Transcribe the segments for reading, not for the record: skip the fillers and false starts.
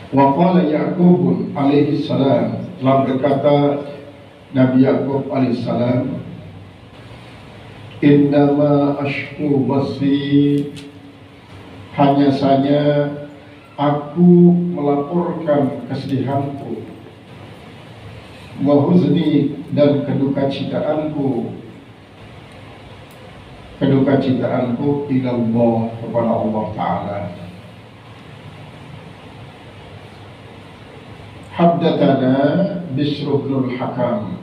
Wa qala Ya'qub alaihi salam, telah berkata Nabi Ya'qub alaihi salam, innama ashku basi, hanya saja aku melaporkan kesedihanku, wa huzni, dan kedukacitaanku ila Allah, kepada Allah Ta'ala. Haddatsana Bishr bin Hakam,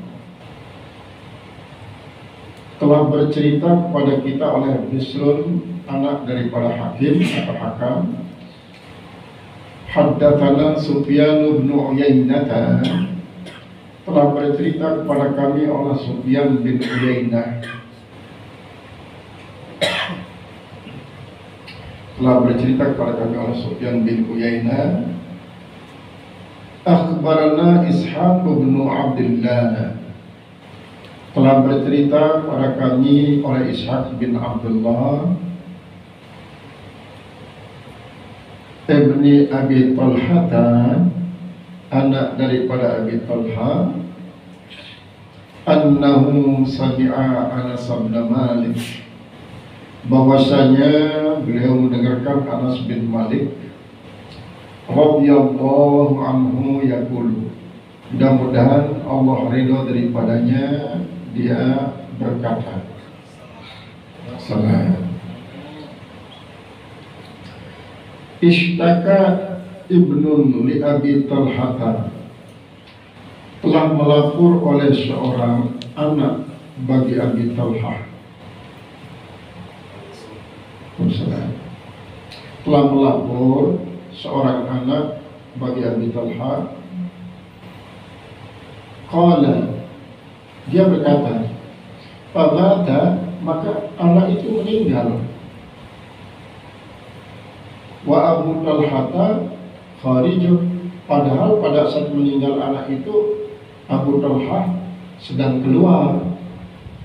telah bercerita kepada kita oleh Bisrun, anak daripada Hakim atau Hakam. Haddatsana Sufyan bin Uyainah, telah bercerita kepada kami oleh Sufyan bin Uyainah. Telah bercerita kepada kami oleh Sufyan bin Uyainah. Akhbarana Ishaq bin Abdullah, telah bercerita kepada kami oleh Ishaq bin Abdullah ibni Abi Talha, anak daripada Abi Talha, annahu sami'a Anas bin Malik, bahwasanya beliau mendengarkan Anas bin Malik radhiyallahu anhu yaqulu, mudah-mudahan Allah ridha daripadanya, dia berkata, salam, ishtaka ibnun li Abi Talha, telah melapor oleh seorang anak bagi Abi Talha. Telah melapor seorang anak bagi Abi Talha. Qala, dia berkata, famata, maka anak itu meninggal. Wa Abu Talha kharijun, padahal pada saat meninggal anak itu Abu Talha sedang keluar,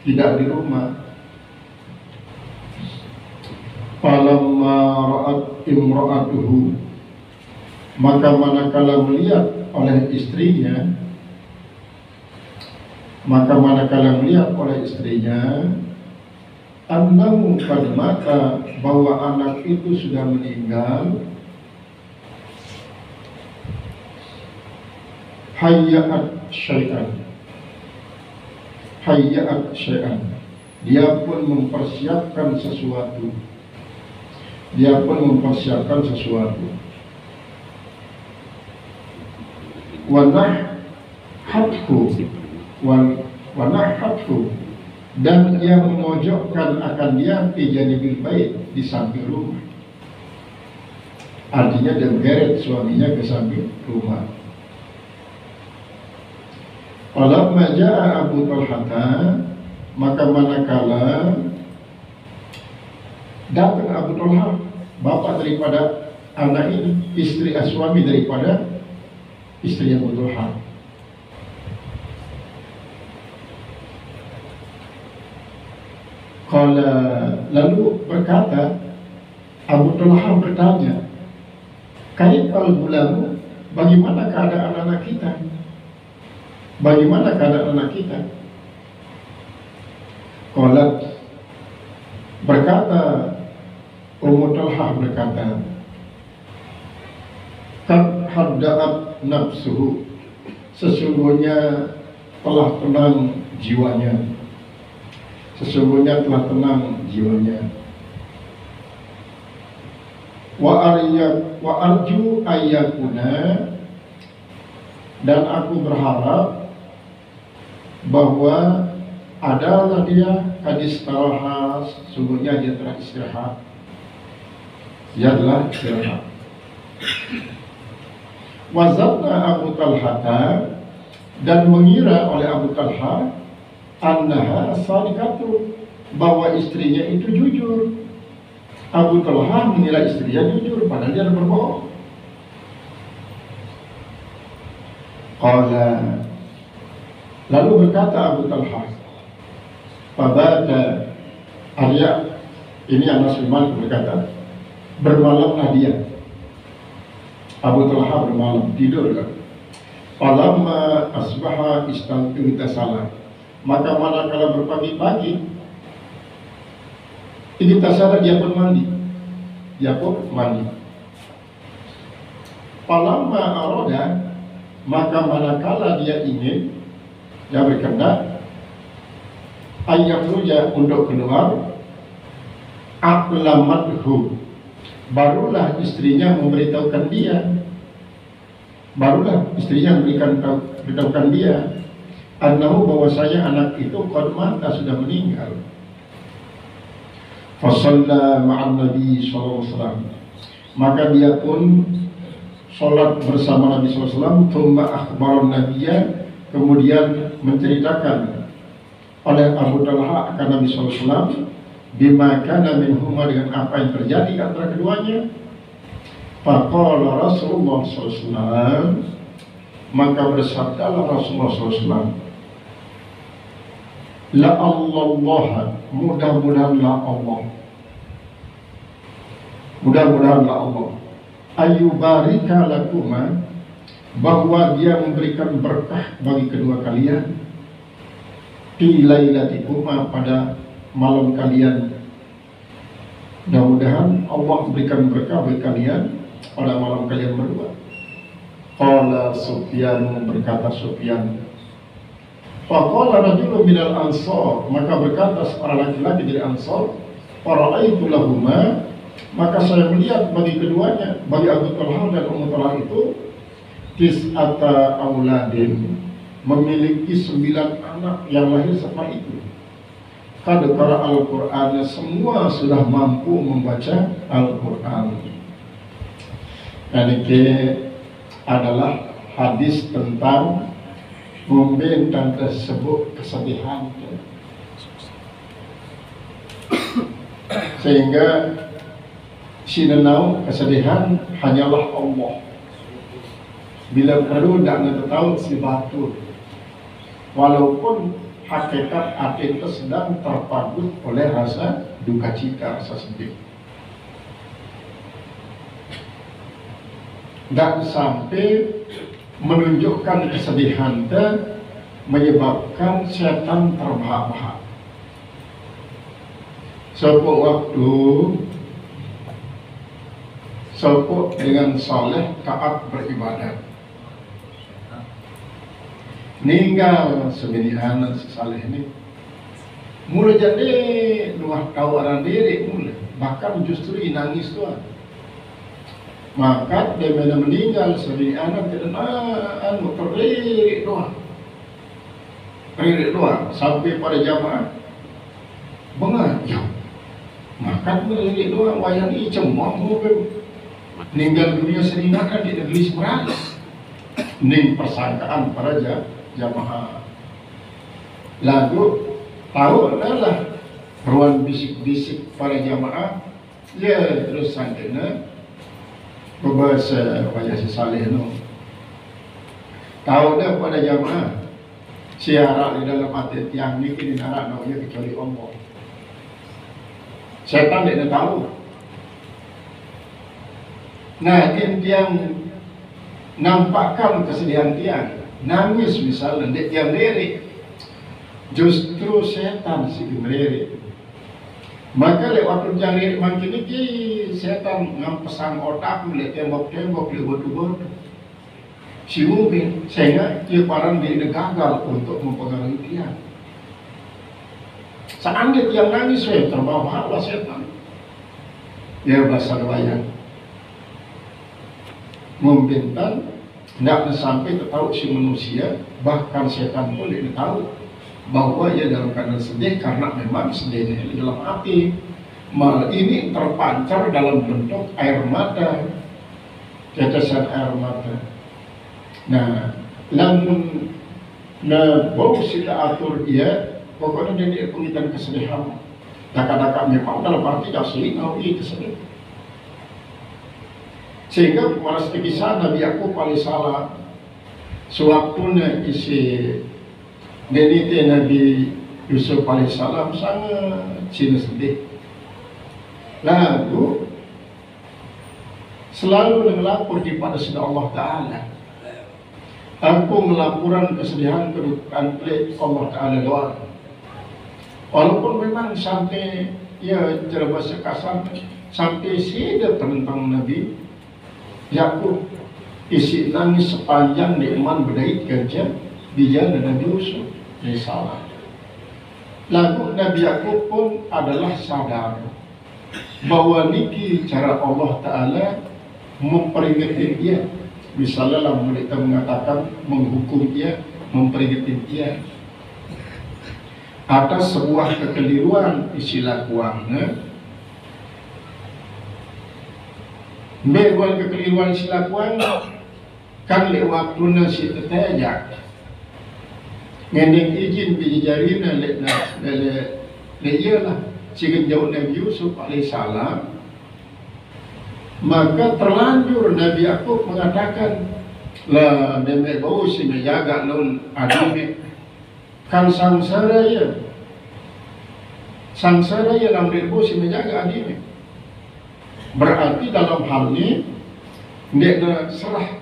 tidak di rumah. Falamma ra'at imra'atuhu, maka manakala melihat oleh istrinya, annahu qad mata, bahwa anak itu sudah meninggal, hayya'at syai'an, dia pun mempersiapkan sesuatu. Wanahhathu, dan ia memojokkan akan dia fi janibil bait, di samping rumah. Artinya dia menggeret suaminya ke samping rumah. Falamma jaa Abu Talha, maka manakala datang Abu Talha, bapak daripada anak ini, suami daripada istri Abu Talha. Qala, lalu berkata Abu Talha, bertanya, kaifal gulamu, bagaimana keadaan anak kita? Qala, berkata Ummu Talha, berkata, kad hadda'at nafsuhu, sesungguhnya telah tenang jiwanya. Wa arju ayyakuna, dan aku berharap bahwa adalah dia hadis taraha, sungguhnya dia telah istirahat. Wazanna Abu Talha, dan mengira oleh Abu Talha, annaha sadiqatu, bahwa istrinya itu jujur. Abu Talha mengira istrinya jujur, padahal dia berbohong. Qala, lalu berkata Abu Talha, fabata Arya, ini Anas bin Malik berkata, bermalamlah dia. Abu Talha bermalam tidur kan. Falamma asbaha ightasala. Maka manakala berpagi-pagi ightasala, dia pun mandi. Falamma arada, maka manakala dia ingin, dia berkehendak ayakhruja, untuk keluar, aqlamathu, barulah istrinya memberitahukan dia annahu, bahwasanya anak itu qad mata, sudah meninggal. Fasalla ma'an Nabi sallallahu alaihi wasallam, maka dia pun sholat bersama Nabi sallallahu alaihi wasallam. Thumma akhbaran nabiyya, kemudian menceritakan oleh Abu Talha akan Nabi sallallahu alaihi wasallam bima kana minhuma, dengan apa yang terjadi antara keduanya. Faqala Rasulullah sallallahu alaihi wasallam, maka bersabdalah Rasulullah sallallahu alaihi wasallam, la Allah, mudah-mudahanlah Allah ayyubarika lakuma, bahwa dia memberikan berkah bagi kedua kalian, fi lailatikuma, pada malam kalian. Mudah-mudahan Allah memberikan berkah bagi kalian pada malam kalian berdua. Qala Sufyan, berkata Sufyan, faqala rajulun minal ansar, maka berkata seorang laki-laki dari Ansar, fara'aitu lahuma, maka saya melihat bagi keduanya, bagi Abu Talha dan Ummu Talha itu, tis'ata auladin, memiliki 9 anak yang lahir setelah itu. Qad qara al-Qur'an, semua sudah mampu membaca Al-Qur'an. Ini adalah hadis tentang membentang tersebut kesedihan, sehingga sinenau kesedihan hanyalah Allah. Bila perlu tidak tahu si batu, walaupun hakikat hati itu sedang terpagut oleh rasa duka cita, rasa sedih. Dan sampai menunjukkan kesedihan itu menyebabkan setan terbahak-bahak. Sebuah waktu sopok dengan saleh taat beribadat, ninggal seminihan saleh ini mulai jadi luah tawaran diri, mulai bahkan justru nangis tuan. Maka dia meninggal seminihan kedenaan terlirik doang sampai pada jamaah bengah ya, maka terlirik doang wayang ini cemong mobil meninggal dunia seringakan di negeri Semarang. Ini persangkaan para jamaah. Lalu tahu adalah ruang bisik-bisik para jamaah, ya terus sangkena berbahasa wajah si saleh no. Tahu dah pada jamaah siarak di dalam hati yang bikin arak no, ya kecuali Allah. Setan tidak tahu. Nah, yang nampakkan kesedihan tiang, nangis misalnya, dia melirik, justru setan si melirik. Maka lewat waktu lirik makin ini, setan ngampesang otak, melihat tembok-tembok, libut-libut, si ubin, sehingga dia parang dia gagal untuk mempengaruhi tiang. Seandainya tiang nangis, terbawa setan. Ya bahasa wayang. Membentang, tidak sampai tahu si manusia, bahkan setan pun tidak tahu bahwa ia dalam keadaan sedih, karena memang sedihnya di dalam hati. Malah ini terpancar dalam bentuk air mata, tetesan air mata. Nah, namun bau sila atur ia, pokoknya jadi pengitan kesedihan. Dakak-dakak memang dalam arti dasar itu sedih. Sehingga malas kisah Nabi Yakub alaihissalam sewaktunya isi denite Nabi Yusuf alaihissalam sangat sedih. Lalu selalu melapor kepada Sida Allah Ta'ala. Aku melaporan kesedihan kedukaan pelik Allah Ta'ala doa. Walaupun memang sampai ya cara bahasa kasar sampai sida tentang Nabi Yakub isi nangis sepanjang diiman berdait kerja bijak dan Nabi Yusuf dari salah. Lagu Nabi Yakub pun adalah sadar bahwa niki cara Allah Ta'ala memperingati dia. Misalnya lah mereka mengatakan menghukum dia, memperingati dia atas sebuah kekeliruan istilah kuangnya. Mereka kekeliruan istilah kuang kan lewat waktu si tetajak ngending izin bijarina le iyalah si jauh Nabi Yusuf alaihissalam. Maka terlanjur Nabi Yakub mengatakan lah nenek bau si menjaga lon adime kan sangsara ya lamdir bau si menjaga adime. Berarti dalam hal ini dia serah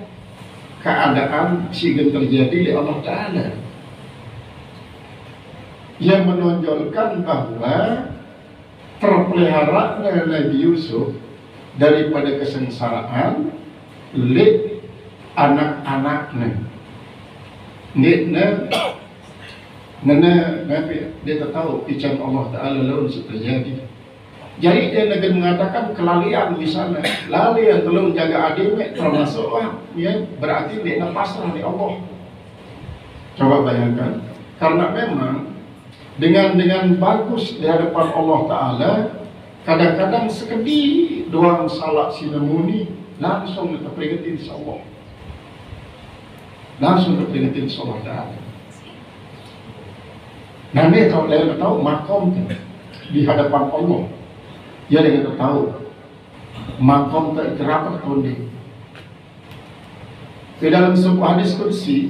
keadaan si terjadi di Allah Ta'ala yang menonjolkan bahwa terpelihara Nabi Yusuf daripada kesengsaraan lek anak-anaknya. Dia tak tahu ican Allah Ta'ala lalu terjadi. Jadi dia negeri mengatakan kelalian misalnya, lali yang belum jaga adiknya termasuk ya, berarti dia pasrah di Allah. Coba bayangkan, karena memang dengan bagus di hadapan Allah Ta'ala, kadang-kadang sekedi doang salah sinamuni langsung kita peringatin insyaAllah, langsung kita peringatin insyaAllah Ta'ala. Nah ini kalau dia tahu makom di hadapan Allah, dia dengan tahu makom terikirapat kondi. Di dalam sebuah hadis kursi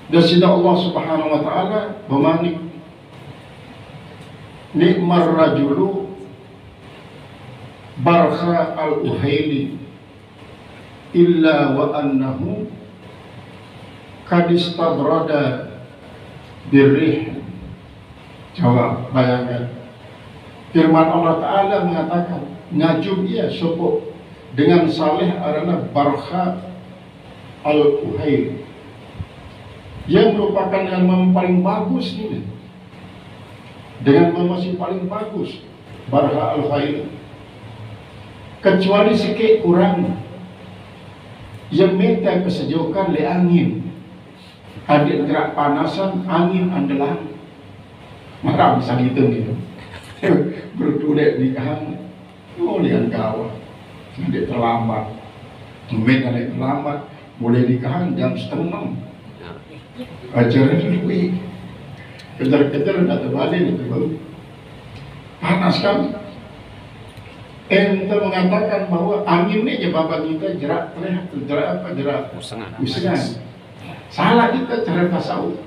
dari Allah Subhanahu Wa Taala bermanik nikmar rajulu barkha al-uhaili illa wa annahu kadistabrada birrih. Coba bayangkan firman Allah Ta'ala mengatakan ngajub ia sopok dengan saleh arana barkha al-uhail yang merupakan ilmu paling bagus ini, dengan masih paling bagus barkha al-uhail, kecuali sikit kurang yang minta kesejukan le angin hadir gerak panasan angin andalan marah bisa gitu bertulek nikahan boleh kawan nanti terlambat nanti terlambat boleh nikahan jam 5:30 acara itu kejar-kejar tidak terbalik itu baru panas kan. Ente mengatakan bahwa angin ini jebaba kita jerak usengan. Salah kita cara tasawuf.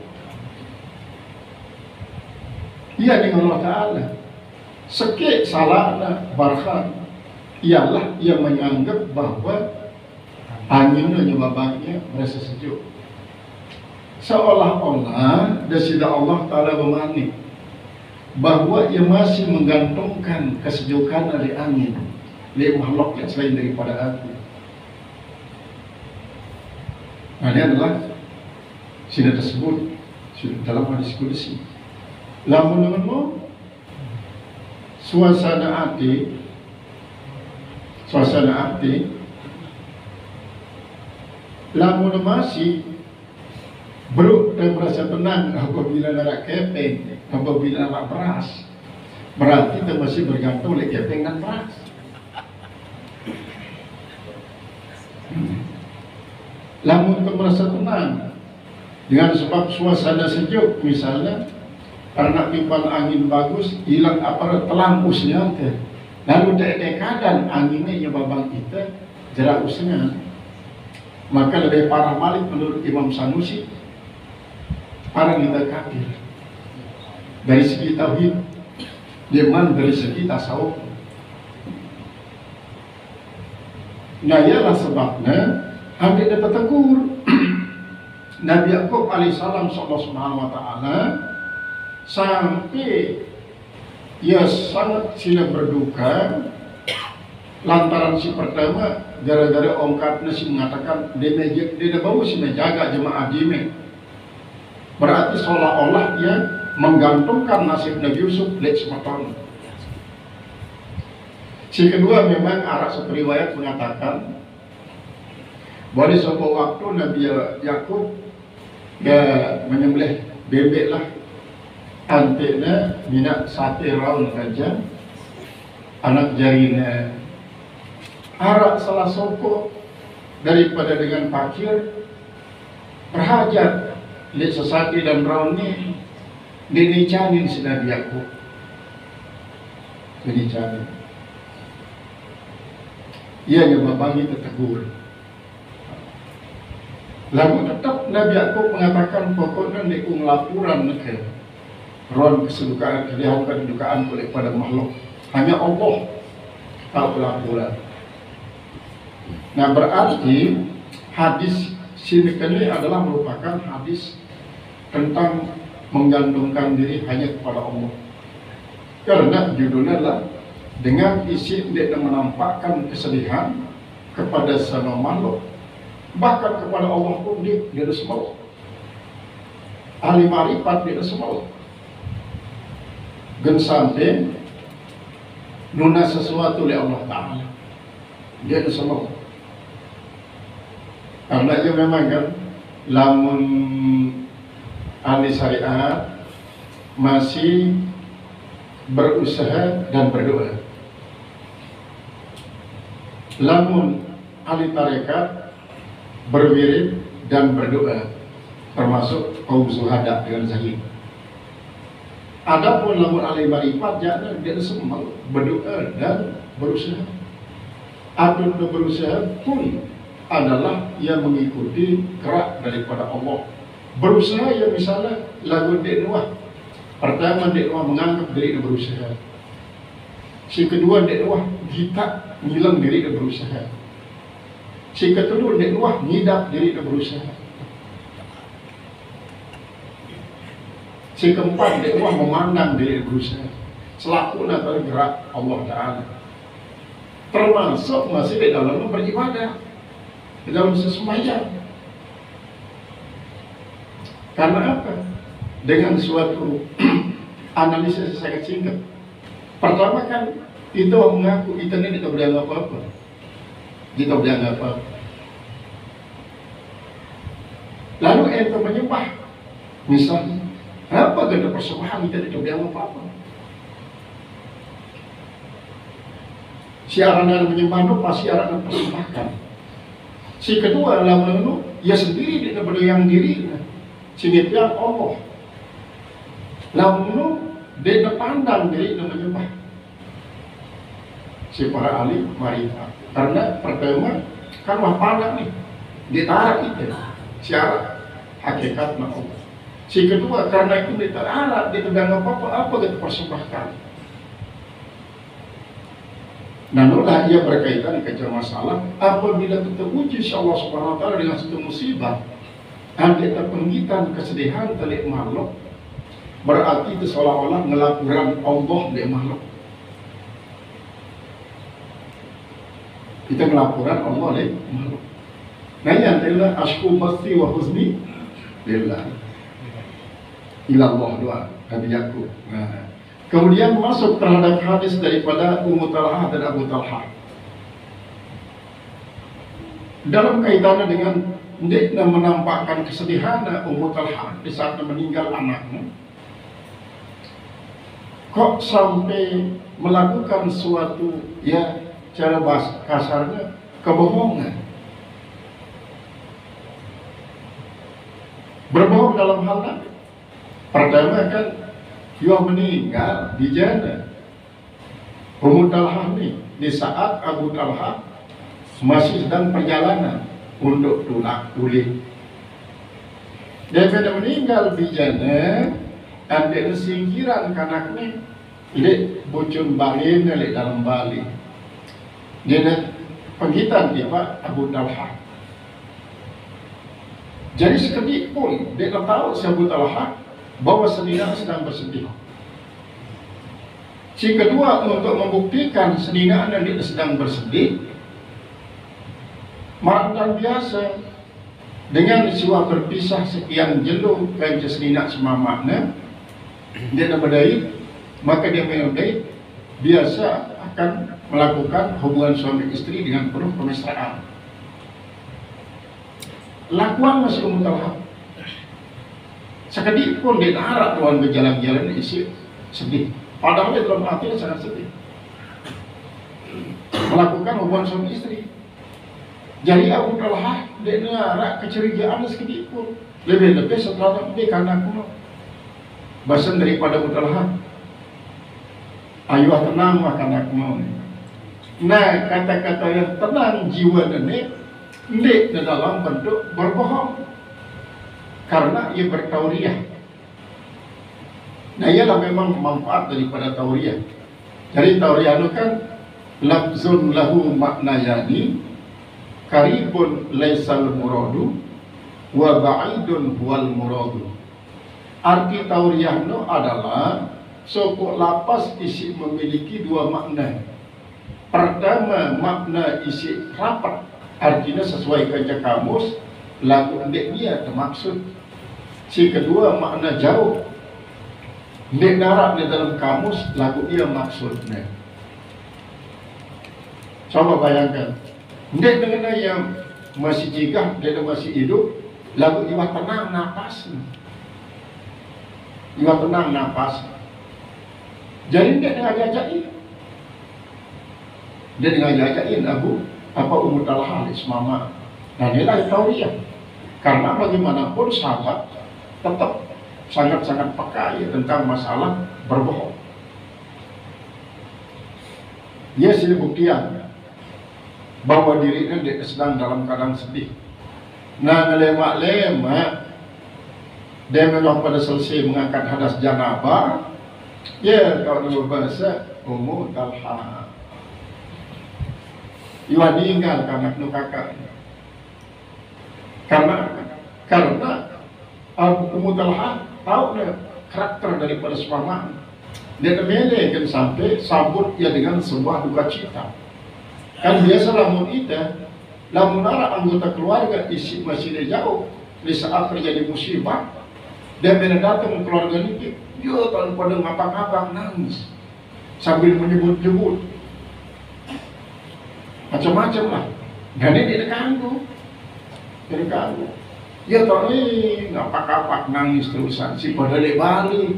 Ia dengan Allah Ta'ala sekit salahnya barkha ialah yang menganggap bahwa anginnya jebabanya merasa sejuk, seolah-olah dasida Allah Ta'ala bermanik bahwa ia masih menggantungkan kesejukan dari angin dari makhluk yang selain daripada aku. Nah ini adalah sudah tersebut dalam hadis qudsi. Lamun suasana hati lamun masih beruk dan merasa tenang apabila nak kepeng, apabila nak beras, berarti kita masih bergantung oleh kepeng dan beras. Lamun kita merasa tenang dengan sebab suasana sejuk misalnya, karena tiupan angin bagus, hilang aparat telampusnya, lalu keadaan anginnya yang babang kita jerak usnya, maka lebih parah balik menurut Imam Sanusi, parah kita kafir dari segi tauhid, dari segi tasawuf. Nah ialah sebabnya ambil dia tegur Nabi Yakub alaihissalam Allah Subhanahu wa taala sampai ia sangat sila berduka lantaran si pertama gara-gara ongkatnya si mengatakan dia bawa si menjaga jemaah dime, berarti seolah-olah dia menggantungkan nasib Nabi Yusuf lek semeton. Si kedua memang arah riwayat mengatakan bahwa di suatu waktu Nabi Yakub dia menyembelih bebek lah, anteknya minat sate raun saja, anak jarinya arak salah soko daripada dengan pakir berhajat lihat sesati dan raun ni dinicanin si Nabi Yakub, dinicanin. Ia yang membangi tegur. Lalu tetap Nabi Yakub mengatakan pokoknya ni laporan ke ron kesedukaan kedukaan oleh pada makhluk. Hanya Allah tahu laporan. Nah berarti hadis sini ini adalah merupakan hadis tentang menggantungkan diri hanya kepada Allah. Karena judulnya adalah dengan isi dia menampakkan kesedihan kepada semua makhluk, bahkan kepada Allah pun dia ada semua. Ahli marifat dia ada semua. Dan sampai nuna sesuatu oleh Allah Ta'ala, dia ada semua. Karena dia memang kan lamun ahli syariat masih berusaha dan berdoa. Lamun ahli tarekat berwirid dan berdoa, termasuk kaum zuhada dengan zahid. Adapun lamun ahli marifat jangan dia semua berdoa dan berusaha. Adun berusaha pun adalah yang mengikuti gerak daripada Allah. Berusaha yang misalnya lagu dia nuah. Pertama dia menganggap diri dia berusaha. Si kedua dia kita ngilang diri dia berusaha. Si kedua dia ngidap diri dia berusaha. Si keempat dia memandang diri dia berusaha. Selaku nanti gerak Allah Ta'ala. Termasuk masih di dalam beribadah, di dalam sesembahyang. Karena apa? Dengan suatu analisis sangat singkat. Pertama kan itu mengaku kita ini tidak boleh apa-apa. Kita boleh apa-apa. Lalu ente menyembah. Misalnya, apa kata persembahan kita tidak boleh apa-apa. Siaran yang menyembah itu pasti siaran yang persembahkan. Si kedua lalu itu ia sendiri tidak berdaya diri. Sehingga Allah. Lalu dia pandang diri dan menyembah. Si para ahli marifat. Karena pertama kan wah pandang nih, ditarik kita syarat hakikat Allah. Si kedua karena itu ditarik, dia tidak apa-apa kita persembahkan. Namulah ia berkaitan dengan masalah apabila kita uji Allah Subhanahu wa taala dengan satu musibah, ada penghitan kesedihan telik makhluk, berarti itu seolah-olah ngelaporan Allah di makhluk. Kita ngelaporan Allah di makhluk. Nah yang adalah ashku basti wa huzni lillah. Ilallah doa Nabi Yakub. Nah, kemudian masuk terhadap hadis daripada Ummu Talhah dan Abu Talhah. Dalam kaitannya dengan dia menampakkan kesedihan Ummu Talhah di saat meninggal anaknya. Kok sampai melakukan suatu ya cara kasarnya kebohongan. Berbohong dalam hal apa? Pertama kan dia meninggal di jana. Ummu Talhah ini di saat Abu Talhah masih sedang perjalanan untuk tulik. Dia pada meninggal di jana, ada singkiran kanaknya, lihat bocun balin lihat dalam bali. Dia penghitan dia Pak Abu Talha. Jadi sekedik pun dia tak tahu si Abu Talha bahwa Senina sedang bersedih. Si kedua, untuk membuktikan Senina dia sedang bersedih, makan biasa dengan siwa berpisah sekian jelo kerja Senina semua makna dia nak berdait, maka dia berdait biasa akan melakukan hubungan suami istri dengan penuh kemesraan. Lakuan masih Abu Talha. Sekedik pun dia harap tuan berjalan-jalan isi sedih. Padahal dia dalam hatinya sangat sedih. Melakukan hubungan suami istri. Jadi Abu Talha dia harap kecurigaan sekedik pun. Lebih-lebih setelah dia karena kuno. Bahasa daripada Abu Talha. Ayo tenang makan aku mau. Nah, kata-kata yang tenang jiwa ini dalam bentuk berbohong karena ia bertauriah. Nah, ialah memang manfaat daripada tauriah. Jadi tauriah itu kan lafzun lahu maknayani, karibun laisal muradu wa ba'idun huwal muradu. Arti tauriah itu adalah suku lapas isi memiliki dua makna. Pertama, makna isi rapat, artinya sesuai kerja kamus, lagu ndek dia termaksud. Si kedua, makna jauh, ndek darat di dalam kamus, lagu dia maksudnya. Coba bayangkan, ndek dengan yang masih jigah, dia masih hidup, lagu iwa tenang napas, iwa tenang napas. Jadi ndek dengan jajain, dia dengan jajain Ummu Talha Ismama. Nah, inilah tauriah. Karena bagaimanapun sahabat tetap sangat-sangat peka tentang masalah berbohong. Dia sini buktian bahwa dirinya dia sedang dalam keadaan sedih. Nah, lemak-lemak dia memang pada selesai mengangkat hadas janabah. Ya, kalau berbahasa Ummu Talha iwan tinggal karena kakak. Karena Ummu Talha tahu karakter daripada suami. Dia kan sampai sambut ia dengan sebuah duka cita. Kan biasa lamun kita, lamun ada anggota keluarga isi masih jauh, di saat terjadi musibah, dia datang keluarga ini, dia tanpa ngapa-ngapa nangis sambil menyebut-nyebut macam-macam lah. Dan ini dia diganggu. Ya tahu ni ngapak-ngapak nangis terusan. Si pada balik.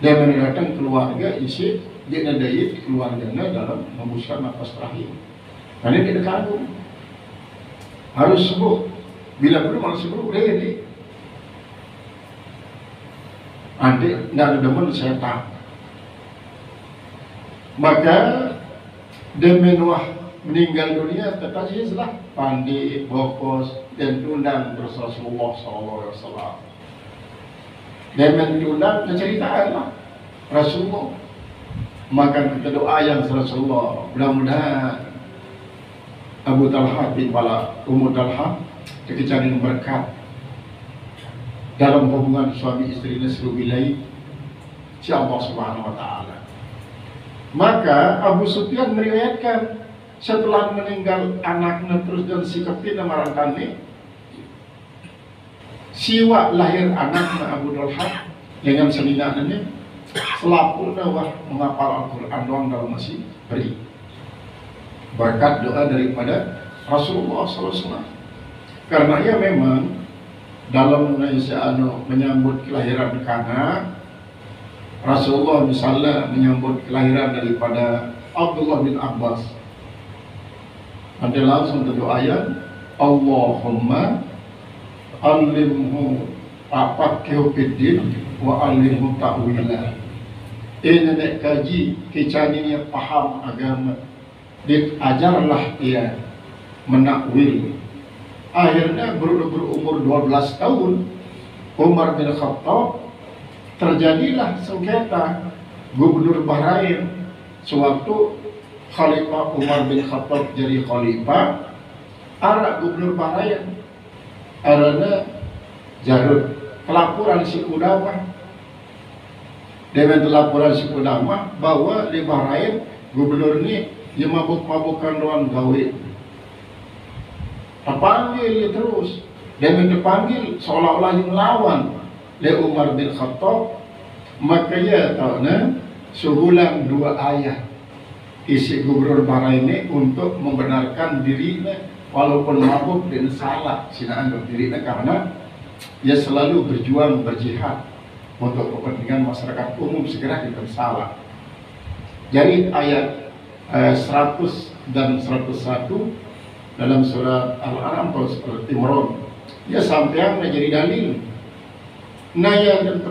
Dia datang keluarga isi dia nadait keluarganya dalam membuskan nafas terakhir. Dan ini dia diganggu. Harus sebut. Bila perlu malah sebut ready. Adik tidak ada demen saya tak. Maka dia meninggal dunia tertajizlah pandi, bokos dan undang Rasulullah SAW. Dia diundang keceritaan lah Rasulullah. Maka kita doa yang Rasulullah, mudah-mudahan Abu Talha bin Ummu Talha dikejarin berkat dalam hubungan suami istrinya selubilai si Allah Subhanahu Wa Taala. Maka Abu Sufyan meriwayatkan setelah meninggal anaknya terus dan sikapin marantani, siwa lahir anaknya Abu Talha dengan selingannya selaku wah menghafal Al-Quran doang dalam masih beri berkat doa daripada Rasulullah SAW. Karena ia memang dalam menyambut kelahiran anak Rasulullah misalnya menyambut kelahiran daripada Abdullah bin Abbas, ada langsung berdoa ayat Allahumma alimhu afaqihu fiddin wa alimhu ta'wila. Ini nak kaji kecaninya paham agama, diajarlah ia menakwil. Akhirnya berumur 12 tahun Umar bin Khattab terjadilah sengketa gubernur Bahrain sewaktu Khalifah Umar bin Khattab jadi khalifah, arak gubernur Bahrain arana Jarud pelaporan si Qudamah dengan laporan si Qudamah bahwa di Bahrain gubernur ini dia mabuk-mabukan doang gawe. Terpanggil terus dan dipanggil seolah-olah yang lawan le Umar bin Khattab, maka ya tahu sebulan 2 ayat isi gubernur Bahrain ini untuk membenarkan dirinya walaupun mabuk dan salah sinaan dirinya, karena ia selalu berjuang berjihad untuk kepentingan masyarakat umum segera dibersalah. Jadi ayat 100 dan 101 dalam surat Al-An'am atau surat Imran ia sampai menjadi dalil naya dan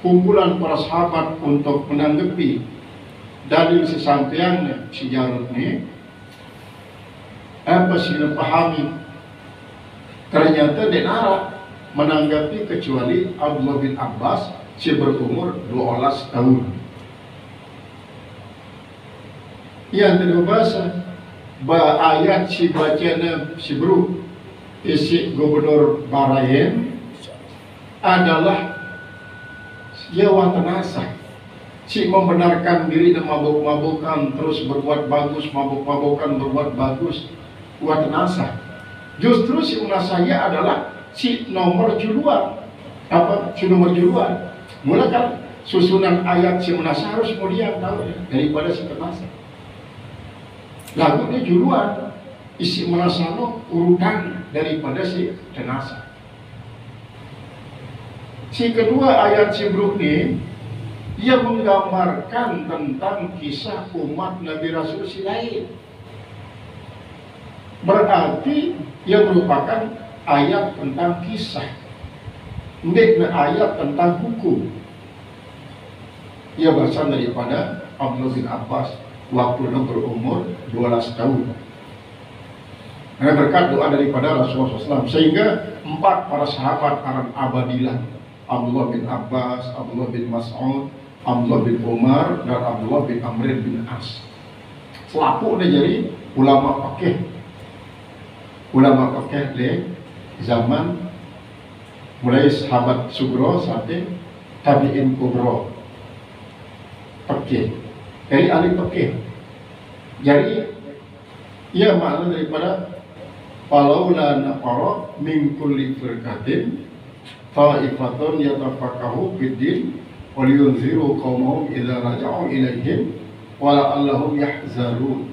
kumpulan para sahabat untuk menanggapi dalil sesampaian si Jarud ini apa sih pahami. Ternyata denara menanggapi kecuali Abdullah bin Abbas si berumur 12 tahun. Yang kedua bahasa ayat si bacana si bro isi gubernur Bahrain adalah Jawa Tenasa si membenarkan diri dan mabuk-mabukan terus berbuat bagus, mabuk-mabukan berbuat bagus buat Tenasa. Justru si unasanya adalah si nomor juluan si nomor juluan. Mula kan susunan ayat si Unasa harus mulia tahu daripada si Tenasa. Lagunya juluan isi Unasano urutan daripada si Tenasa. Si kedua ayat si Bruk ini ia menggambarkan tentang kisah umat Nabi Rasul si lain. Berarti ia merupakan ayat tentang kisah, tidak ayat tentang hukum. Ia berasal daripada Abdullah bin Abbas waktu berumur 12 tahun. Karena berkat doa daripada Rasulullah SAW, sehingga 4 para sahabat Arab abadilah, Abdullah bin Abbas, Abdullah bin Mas'ud, Abdullah bin Umar, dan Abdullah bin Amr bin As. Selaku udah jadi ulama fikih. Ulama fikih di zaman mulai sahabat sugro sampai tabi'in kubro. Fikih. Dari ahli fikih. Jadi ia makna daripada falaula nafara min kulli firqatin ta'ifatun yatafaqahu fid-din wa liyunziru qaumahum idza raja'u ilaihim wa la'allahum yahzarun.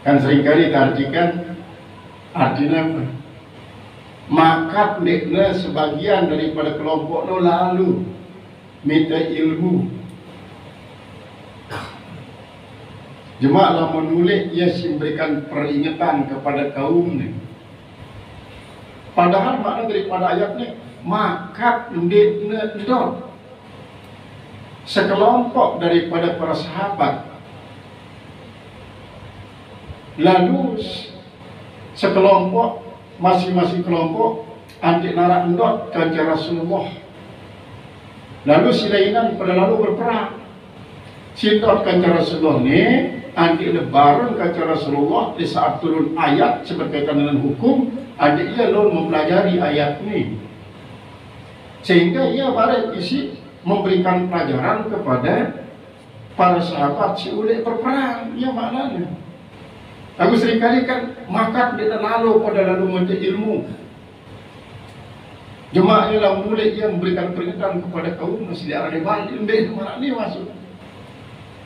Kan seringkali diartikan artinya maka ndekna sebagian daripada kelompok no lalu minta ilmu. Jemaah menulis ia memberikan peringatan kepada kaum ni. Padahal makna daripada ayat ni maka ndekna ndok sekelompok daripada para sahabat lalu sekelompok masing-masing kelompok anti narak endot kanca Rasulullah. Lalu silainan pada lalu berperang. Sindot kanca Rasulullah ni anti lebaran kanca Rasulullah di saat turun ayat berkaitan dengan hukum, adik ia lalu mempelajari ayat ni. Sehingga ia barang isi memberikan pelajaran kepada para sahabat si ulek berperang. Ya maknanya. Aku seringkali kan makat dia lalu pada lalu mencari ilmu. Jemaah ialah mulai ia memberikan peringatan kepada kaum masih di arah balik ini mana ni masuk.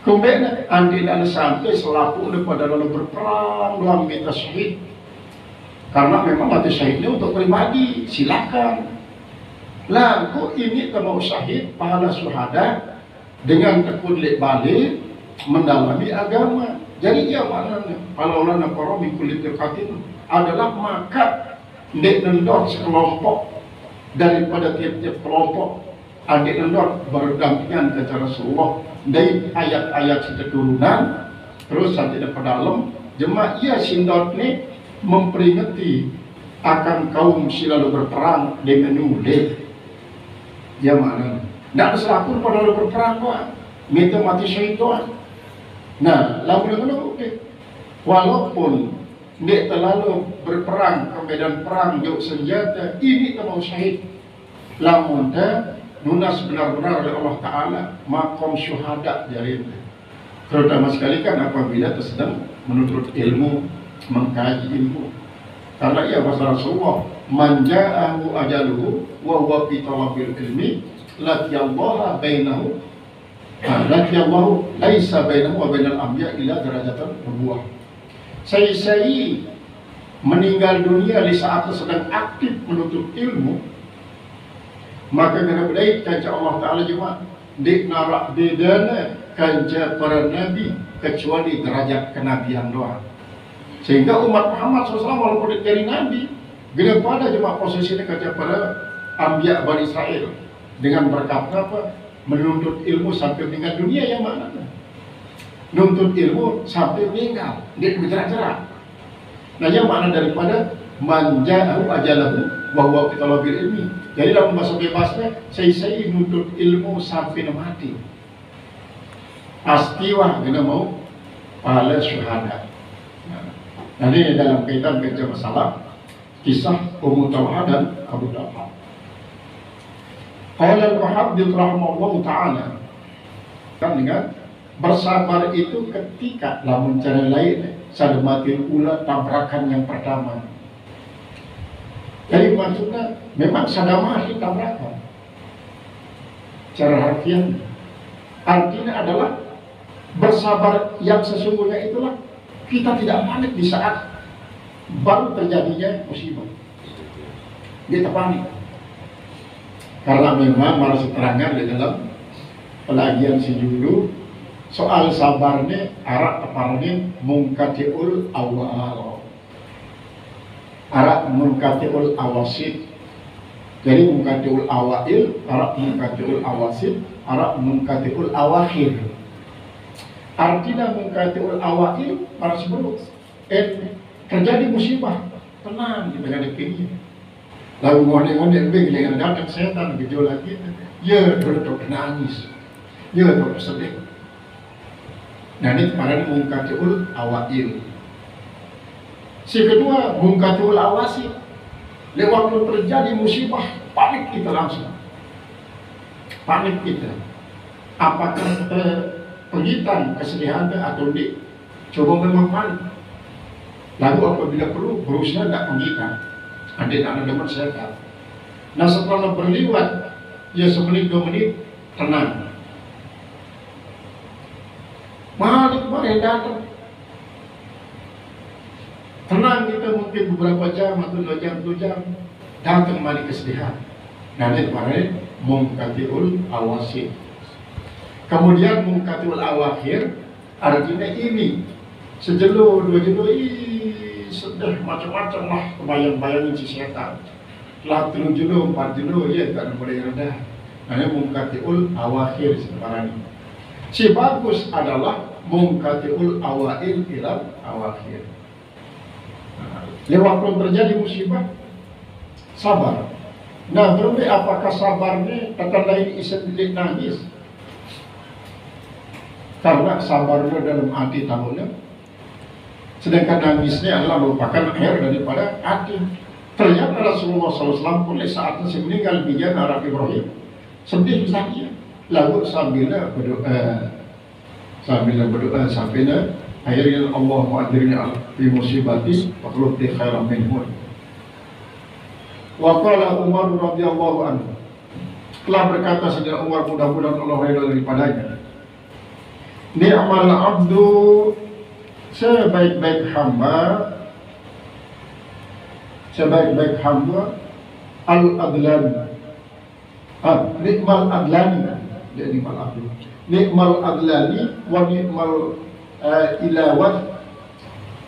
Kemudian andi dan sampai selaku daripada lalu berperang dalam minta syahid. Karena memang mati syahidnya untuk pribadi, silakan. Lalu ini kalau syahid pahala syuhada dengan tekun balik mendalami agama. Jadi ia maknanya kalau lana para mikul firqatin adalah maka ndek nendor sekelompok daripada tiap-tiap kelompok adik nendor berdampingan ke Rasulullah dari ayat-ayat seturunan terus sampai ke dalam jemaah ia sindot ni memperingati akan kaum selalu berperang dengan nulis. Dia maknanya tidak selaku pada lalu berperang doang minta mati syahid doang. Nah, lalu walaupun dia terlalu berperang ke medan perang jauh senjata, ini tak mau syahid. Lamun dah lunas benar-benar oleh Allah Ta'ala makom syuhada jadi. Terutama sekali kan apabila sedang menuntut ilmu, mengkaji ilmu. Karena ia bahasa Rasulullah, man ja'ahu ajaluhu wa huwa fi talabil ilmi laqiyallaha bainahu laqiyallahu laisa bainahu wa bainal anbiya illa darajatan nubuwah. Saya meninggal dunia di saat sedang aktif menuntut ilmu, maka kena berdaya kanca Allah Ta'ala cuma di narak bedana kanca para nabi kecuali derajat kenabian doang. Sehingga umat Muhammad SAW walaupun dari nabi bila pada cuma posisinya kanca para anbiya Bani Israel dengan berkat apa? Menuntut ilmu sampai meninggal dunia yang mana? Nuntut ilmu sampai meninggal, dia bercerak-cerak. Nah, yang mana daripada manja'ahu ajalahu wa huwa fi talabil ilmi. Jadi dalam bahasa bebasnya, saya nuntut ilmu sampai mati. Pastiwah kena mau pahala syuhada. Nah, ini dalam kaitan dengan masalah kisah Ummu Talha dan Abu Talha. Qala al-Muhaddits rahimahullah ta'ala, kan dengan bersabar itu ketika lamun cara lain sadamatil ula tabrakan yang pertama. Jadi maksudnya memang sadamah itu tabrakan. Cara harfiah artinya adalah bersabar yang sesungguhnya itulah kita tidak panik di saat baru terjadinya musibah. Kita panik. Karena memang harus terangkan di dalam pelagian si judul soal sabarnya arak teparnya mungkatiul awal, arak mungkatiul awasid. Jadi mungkatiul awail, arak mungkatiul awasid, arak mungkatiul awakhir. Artinya mungkatiul awail para sebelum terjadi musibah, tenang kita ada pilih. Lalu ngone-ngone dengan datang setan gejolak kita, ya duduk nangis, ya duduk sedih. Nah, ini kemarin mungkatiul awail. Si kedua mungkatiul awasi. Lewat terjadi musibah, panik kita langsung. Panik kita. Apakah pengitan kesedihan atau di coba memang panik. Lalu apabila perlu berusaha tidak pengitan. Ada teman saya tahu. Nah, setelah berliwat ya semenit 2 menit tenang. Malik yang datang. Tenang kita mungkin beberapa jam atau 2 jam, 2 jam. Datang malik kesedihan. Nah, ini kemarin mungkatiul awasid. Kemudian mungkatiul awakhir artinya ini sejelo 2 jelo sedih macam-macam lah kebayang-bayangin si setan. Telah 3 jelo, 4 jelo ya tak ada mulai rendah. Nah, ini mungkatiul awakhir sekarang ini. Si bagus adalah mungkatiul awail ilal awakhir. Lewat pun terjadi musibah, sabar. Nah, berarti apakah sabarnya kata lain iset nangis? Karena sabarnya dalam hati tahunya, sedangkan nangisnya adalah merupakan akhir daripada hati. Ternyata Rasulullah SAW pun saatnya meninggal bijan Arab Ibrahim sedih saja. Lalu sambil berdoa sambil akhirnya Allah mu'adirnya fi musibati faqluti khairan minhun. Wa qala Umar radhiyallahu anhu, telah berkata Sayyidina Umar, mudah-mudahan Allah ridha daripadanya, ni'mal abdu, sebaik-baik hamba al-adlan, ni'mal adlani, dia ni'mal abdu, ni'mal adlani wa ni'mal ilawat,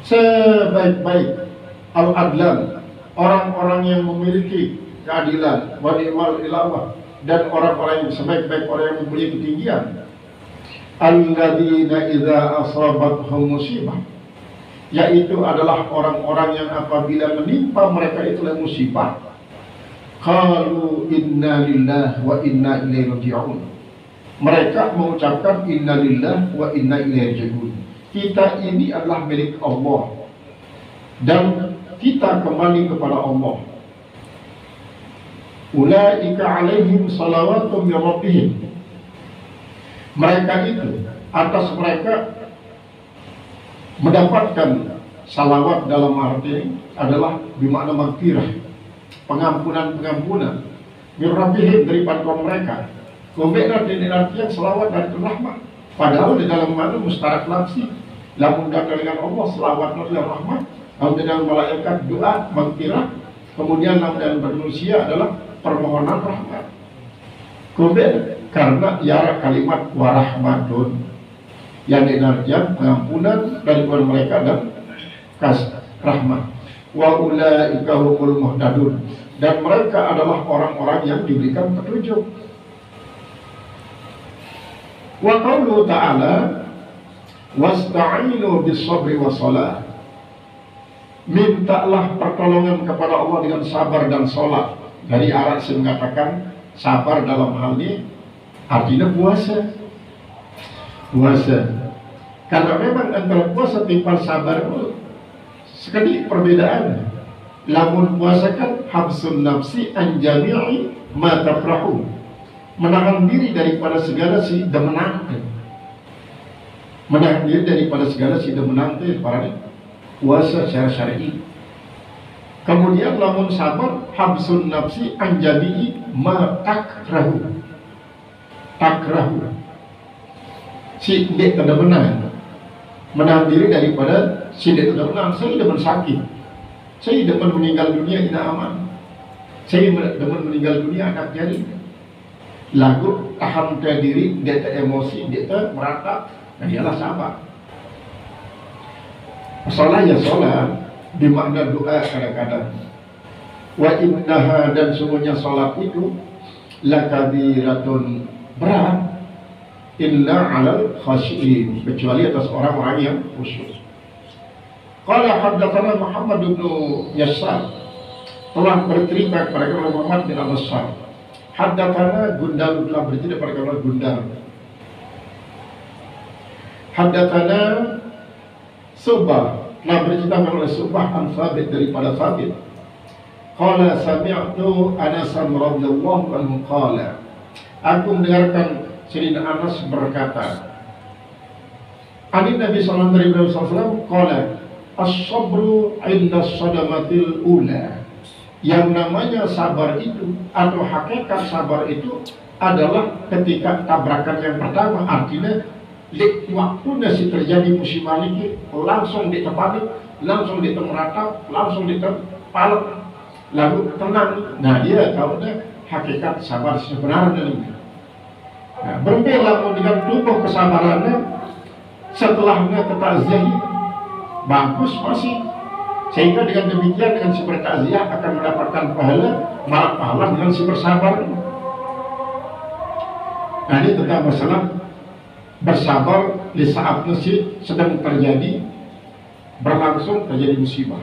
sebaik-baik al-adlan, orang-orang yang memiliki keadilan, wa ni'mal ilawat, dan orang-orang yang sebaik-baik orang yang mempunyai ketinggian, alladzina idza asabathum musibah, yaitu adalah orang-orang yang apabila menimpa mereka itulah musibah, qalu inna lillahi wa inna ilaihi raji'un, mereka mengucapkan inna lillahi wa inna ilaihi raji'un, kita ini adalah milik Allah dan kita kembali kepada Allah. Ulaika alaihim salawatun min rabbihim. Mereka itu, atas mereka mendapatkan salawat dalam arti adalah bermakna maghfirah, pengampunan min rabbihim, daripada kaum mereka. Kemudian dengan artian salawat dari rahmat. Padahal di dalam makna mustarak lafzi, lamun datang dengan Allah salawat dari rahmat, lalu dengan malaikat doa maghfirah, kemudian lamun dalam manusia adalah permohonan rahmat. Kemudian karena ya kalimat warahmatun yang diartikan pengampunan dari mereka dan rahmat. Wa ulaika humul muhtadun, dan mereka adalah orang-orang yang diberikan petunjuk. Wa qauluhu ta'ala wasta'inu bis-sabri was-shalah. Mintalah pertolongan kepada Allah dengan sabar dan sholat. Dari Arab saya mengatakan sabar dalam hal ini artinya puasa. Karena memang antara puasa timpal sabar itu sekali perbedaan. Lamun puasa kan habsun nafsi an jami'i ma tafrahu, menahan diri daripada segala si demenang. Menahan diri daripada segala si demenang itu para puasa secara syar'i. Kemudian lamun sabar habsun nafsi an jami'i ma takrahu. Si dek tidak menang, menahan diri daripada si dek tidak menang. Saya demen sakit, saya demen meninggal dunia tidak aman, saya demen meninggal dunia anak jari. Lagu tahan diri, dia tak emosi, dia tak meratap, dan ialah sabar. Salat ya salat, bermakna doa kadang-kadang. Wa innaha, dan semuanya salat itu lakabiratun, berat, illa alal khasyiin, kecuali atas orang-orang yang khusyuk. Qala haddatsana Muhammad bin Yassar, telah bercerita kepada kami Muhammad bin Yassar. Haddatsana Gundar, telah bercerita kepada kami Gundar. Haddatsana Subah, telah bercerita oleh Subah an Thabit, daripada Thabit. Qala sami'tu Anas radhiyallahu anhu qala, aku mendengarkan Sayyidina Anas berkata, Ani Nabi sallallahu alaihi wasallam qala as-sabru 'inda as-sadamatil ula. Yang namanya sabar itu atau hakikat sabar itu adalah ketika tabrakan yang pertama, artinya waktu nasi terjadi musibah ini langsung ditepani, langsung ditemeratap, langsung ditepal, lalu tenang. Nah, dia tahu hakikat sabar sebenarnya ini. Nah, berbeda dengan tubuh kesabarannya setelahnya tertakziah bagus masih, sehingga dengan demikian dengan si bertakziah akan mendapatkan pahala dengan si bersabar. Nah, ini tentang masalah bersabar di saat nasi sedang terjadi, berlangsung terjadi musibah.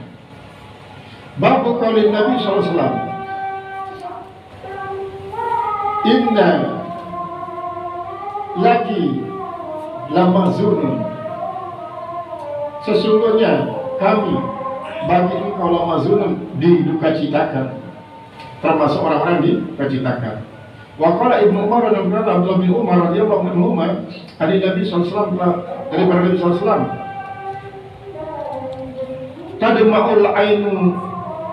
Babu qaulin Nabi sallallahu alaihi wasallam, inna laki lamazunun, sesungguhnya kami bagi engkau lamazunun, didukacitakan, termasuk orang-orang didukacitakan. Wa qala Ibnu Umar dan Abdullah bin Umar radhiyallahu anhu dari Nabi sallallahu alaihi wasallam, daripada Nabi sallallahu alaihi wasallam, tadma'ul ainu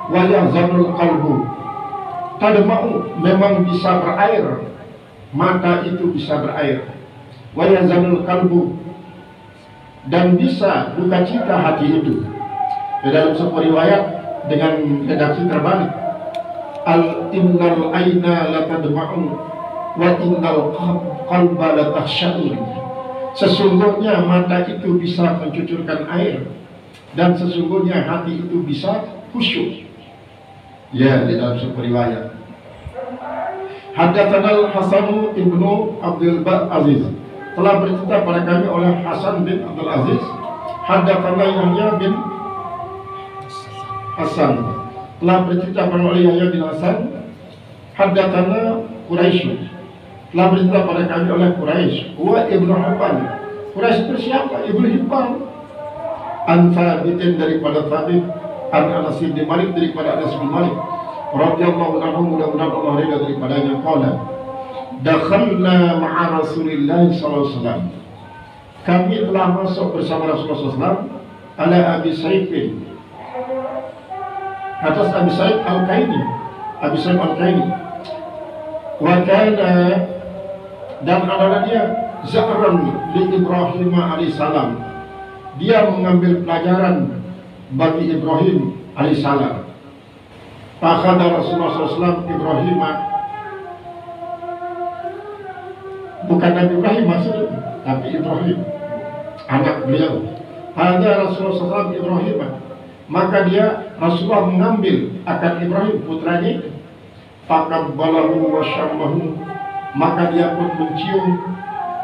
wa yahzanul qalbu. Tadma'u, memang bisa berair, mata itu bisa berair. Wa yahzanul qalbu, dan bisa duka cita hati itu. Di dalam sebuah riwayat dengan redaksi terbalik, innal aina la tadma'u wa innal qalba la takhsha'u. Sesungguhnya mata itu bisa mencucurkan air, dan sesungguhnya hati itu bisa khusyuk. Ya, di dalam sebuah riwayat. Haddatsana Al-Hasan ibnu Abdul Aziz, telah bercerita pada kami oleh Hasan bin Abdul Aziz. Haddatsana Yahya bin Hasan, telah bercerita pada oleh Yahya bin Hasan. Haddatsana Quraisy, telah bercerita pada kami oleh Quraisy. Wa Ibnu Hibban, Quraisy itu siapa? Ibnu Hibban. An Thabitin daripada Thabit, an Anas bin Malik daripada Anas bin Malik radhiyallahu anhu, mudah-mudahan Allah ridha daripadanya, qala dakhalna ma'a Rasulillah sallallahu alaihi wasallam, kami telah masuk bersama Rasulullah sallallahu alaihi wasallam ala Abi Sa'id, atas Abi Sa'id Al-Qaini, Abi Sa'id Al-Qaini, wa kana, dan adalah dia za'ran li Ibrahim alaihissalam, dia mengambil pelajaran bagi Ibrahim alaihissalam. Fakhadha Rasulullah SAW Ibrahim, bukan Nabi Ibrahim maksudnya, tapi Ibrahim anak beliau. Ada Rasulullah SAW Ibrahim, maka dia Rasulullah mengambil akan Ibrahim putranya itu. Faqabbalahu wa syammahu, maka dia pun mencium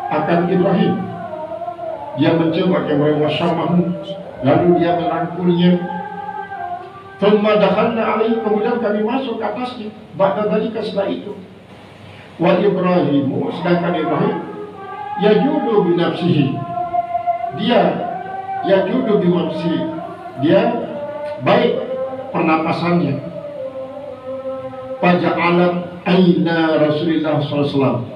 akan Ibrahim. Dia mencium akan Ibrahim wa syammahu, lalu dia merangkulnya. Thumma dakhalna alaihi, kemudian kami masuk ke atasnya. Ba'da dzalika, setelah itu. Wa Ibrahimu, sedangkan Ibrahim yajudu bi nafsihi, dia yajudu bi nafsihi, dia baik pernapasannya. Faja'alat aina Rasulullah SAW,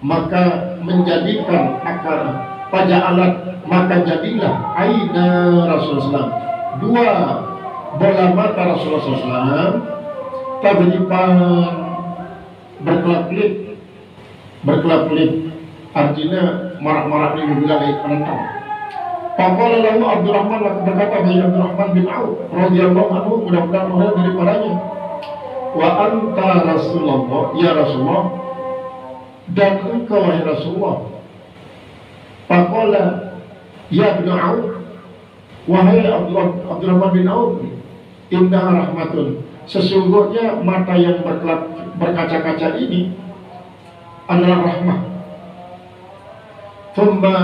maka menjadikan akar, faja'alat, maka jadilah aina Rasulullah SAW, dua bola mata Rasulullah SAW, tadriban, berkelap-kelip, artinya marak-marak ini bilang baik penentang. Faqala lahu Abdurrahman, maka berkata bagi Abdurrahman bin Auf radhiyallahu anhu, mudah-mudahan orang daripadanya, wa anta Rasulullah, ya Rasulullah, dan engkau wahai Rasulullah. Faqala ya bin Auf, wahai Abdurrahman bin Auf, inna rahmatun, sesungguhnya mata yang berkaca-kaca ini adalah rahmah. Thumma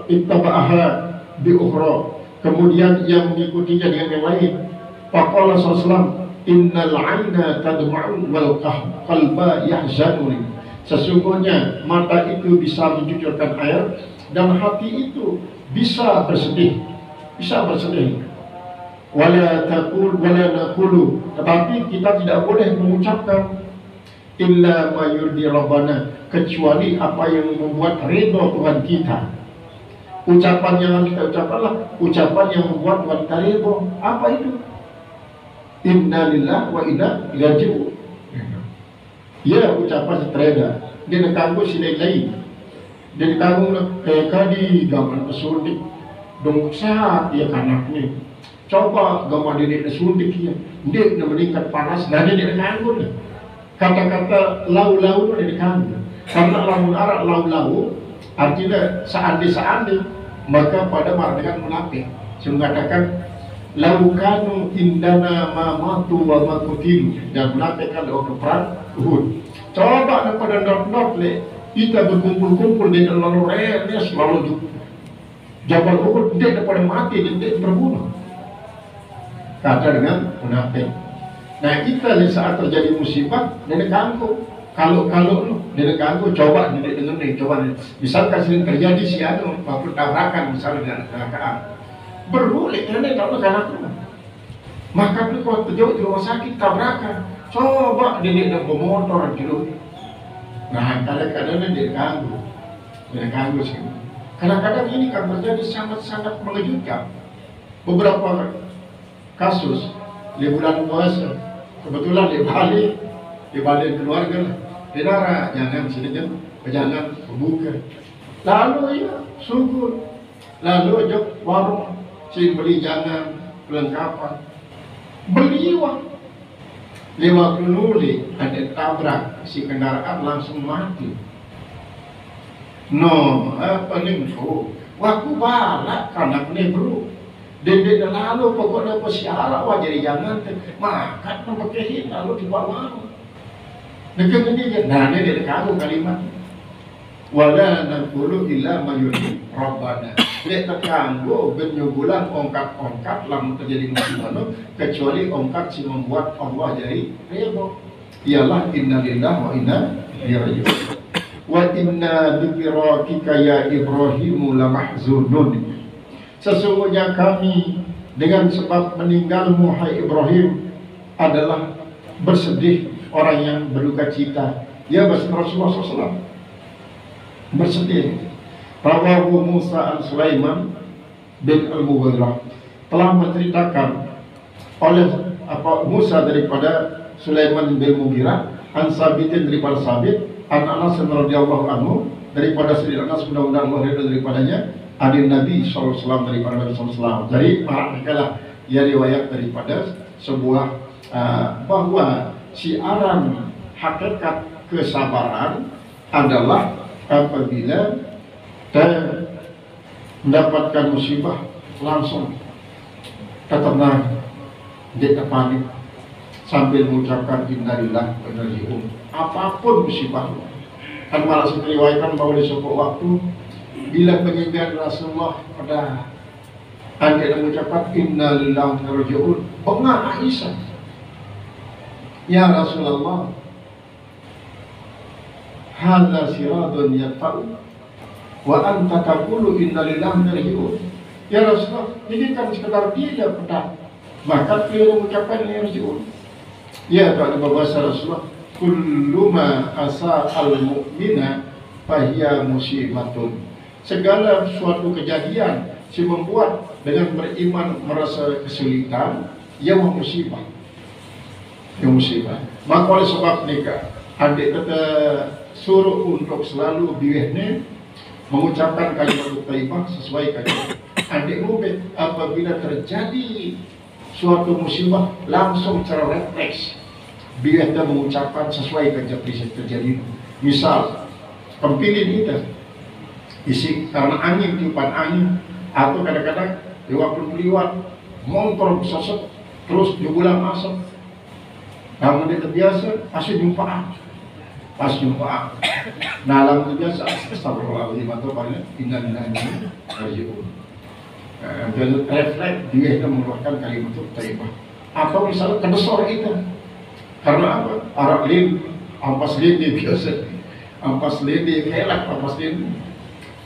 ittaba'aha bi ukhra, kemudian yang mengikutinya dengan yang lain. Faqala sallallahu, innal 'aina tadma'u wal qalba yahzanu, sesungguhnya mata itu bisa mencucurkan air dan hati itu bisa bersedih, wala naqulu, tetapi kita tidak boleh mengucapkan illa ma yurdi rabbana, kecuali apa yang membuat ridha Tuhan kita. Ucapan yang kita ucapkanlah ucapan yang membuat Tuhan kita ridha. Apa itu? Inna lillahi wa inna ilaihi raji'un. Ya, ucapan setereda dia nekanggo silai lain, dia nekanggo kayak kadi gaman pesundik dong sehat dia kanaknya. Coba gambar dia sundik dia meningkat panas, dan dia nekanggo nih. Kata-kata lau-lau itu dikandung. Karena lamun Arab lau-lau artinya seandi-seandi, maka pada martabat munafik. Saya mengatakan laukanu indana ma matu wa ma qutilu, dan munafik kan waktu perang Uhud. Coba pada not le kita berkumpul-kumpul di dalam rel selalu Jabal Uhud, dia pada mati, dia terbunuh. Kata dengan munafik. Nah kita di saat terjadi musibah, nenek ganggu. Kalau nenek ganggu, coba nenek dengar nih, coba nih. Misalkan sering terjadi si anu, waktu tabrakan misalnya dengan kecelakaan, berboleh nenek tahu karena itu. Maka itu kalau terjauh di rumah sakit tabrakan, coba nenek dan bermotor gitu. Nah kadang-kadang nenek ganggu sih. Kadang-kadang ini kan terjadi sangat-sangat mengejutkan. Beberapa kasus di bulan puasa, kebetulan di Bali keluarga lah, Denara jangan sini jangan berbuka, lalu ya syukur, lalu ajak warung sini beli jangan perlengkapan, beli lewat nuli ada tabrak si kendaraan langsung mati. No, apa nih bro? Waktu balak karena ini bro. Dede lalu pokoknya pesiara wajah jangan makan pakai lalu di bawah. Dekat ini nah ini kamu kalimat wala naqulu illa ma yurdi rabbana. Dia terganggu benyugulan ongkat lamun terjadi musibah kecuali ongkat si membuat Allah jadi ridho. Ialah inna lillahi wa inna ilaihi raji'un. wa inna bifirakika ya Ibrahimu lamahzunun. Sesungguhnya kami dengan sebab meninggalmu hai Ibrahim adalah bersedih, orang yang berduka cita. Ya Rasulullah SAW bersedih. Rawahu Musa al-Sulaiman bin al-Mughirah telah menceritakan oleh Musa daripada Sulaiman bin Mughirah, an Sabitin daripada Sabit, an Anas radhiyallahu anhu daripada Sayyidina Anas mudah-mudahan Allah ridha daripadanya, adil Nabi SAW daripada Nabi SAW. Jadi maknanya ia riwayat daripada sebuah bahwa siaran hakikat kesabaran adalah apabila kita mendapatkan musibah langsung tenang, tidak panik, sambil mengucapkan innalillahi wa inna ilaihi raji'un. Apapun musibah, kan malah diriwayatkan bahwa di sebuah waktu bila peninggalan Rasulullah pada anda mengucapkan innalillahi wa inna ilaihi raji'un, bengak Aisyah, ya Rasulullah, hadza siradun yatfa'u wa anta taqulu innalillahi wa inna ilaihi raji'un. Ya Rasulullah, ini kan sekedar dia pedang, maka beliau mengucapkan innalillahi wa inna ilaihi raji'un. Ya Tuhan bahasa Rasulullah, kullu ma asa al-mu'mina fahiya musibatun. Segala suatu kejadian yang membuat dengan beriman merasa kesulitan, ia musibah. Ia musibah. Maka oleh sebab nikah, adik kita suruh untuk selalu biwehne mengucapkan kalimat thayyibah sesuai kalimat. Adik mungkin apabila terjadi suatu musibah langsung secara refleks biar kita mengucapkan sesuai kejadian terjadi. Misal kempilin kita isi karena angin, tiupan angin, atau kadang-kadang di waktu liwat motor sosok terus jubulan asap. Namun dia terbiasa asal jumpa pas jumpa nah alam terbiasa astagfirullahaladzim atau paling innalillahi wa inna ilaihi raji'un. Dan refleks dia itu mengeluarkan kalimat thayyibah. Atau misalnya kedesor kita karena apa? Arak lin, ampas lin dia biasa, ampas lin dia kelak, ampas lin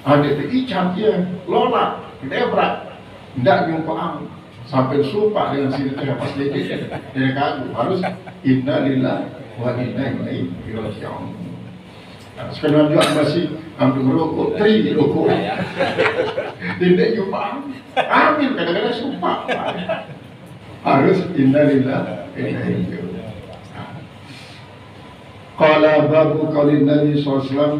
ada tericat dia, lola, debrak, tidak jumpa sampai sumpah dengan sini ampas lin dia kagu harus innalillahi wa inna ilaihi raji'un. Sekarang juga masih ambil merokok, tri rokok, tidak jumpa. Amin, kadang-kadang sumpah harus innalillahi wa inna ilaihi raji'un. Qala babu qaulin Nabi sallallahu alaihi wasallam